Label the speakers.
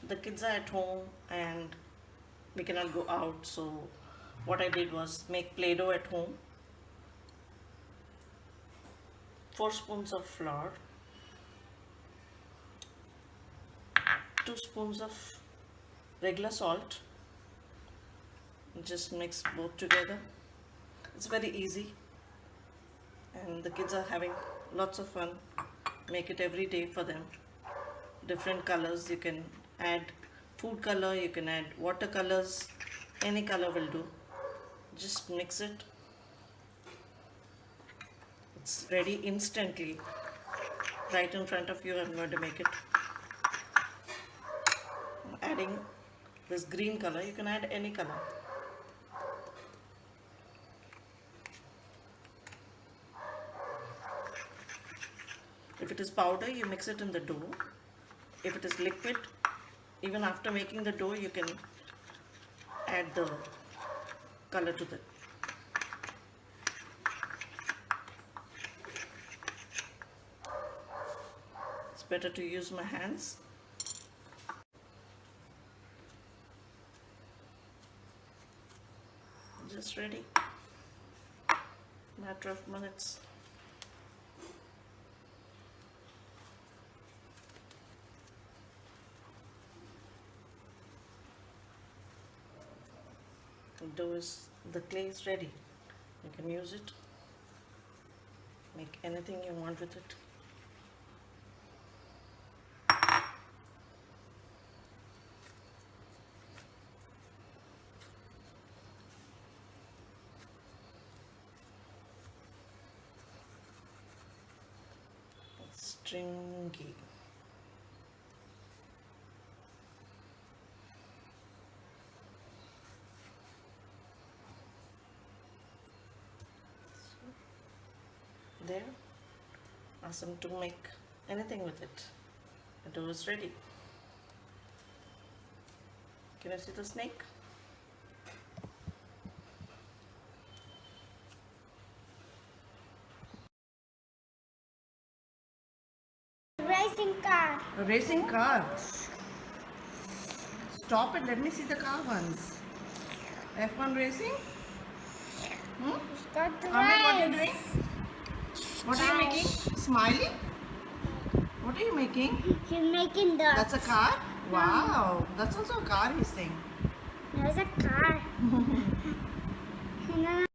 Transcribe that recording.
Speaker 1: the kids are at home and we cannot go out, so what I did was make Play-doh at home. 4 spoons of flour, 2 spoons of regular salt. Just mix both together. It's very easy and the kids are having lots of fun. Make it every day for them. Different colors, you can add food color, you can add watercolors, any color will do. Just mix it. It's ready instantly. Right in front of you, I'm going to make it. I'm adding this green color, you can add any color. If it is powder, you mix it in the dough. If it is liquid, even after making the dough, you can add the color to it. It's better to use my hands. Just ready. Matter of minutes. The clay is ready. You can use it. Make anything you want with it. It's stringy. There, ask them to make anything with it. The dough is ready. Can you see the snake?
Speaker 2: Racing car.
Speaker 1: A racing car. Stop it, let me see the car once. F1 racing?
Speaker 2: It's got the
Speaker 1: Amit, what are you
Speaker 2: race.
Speaker 1: doing? What are you making? Smiling? What are you making?
Speaker 2: He's making the.
Speaker 1: That's a car? Wow, that's also a car he's saying.
Speaker 2: There's a car. And then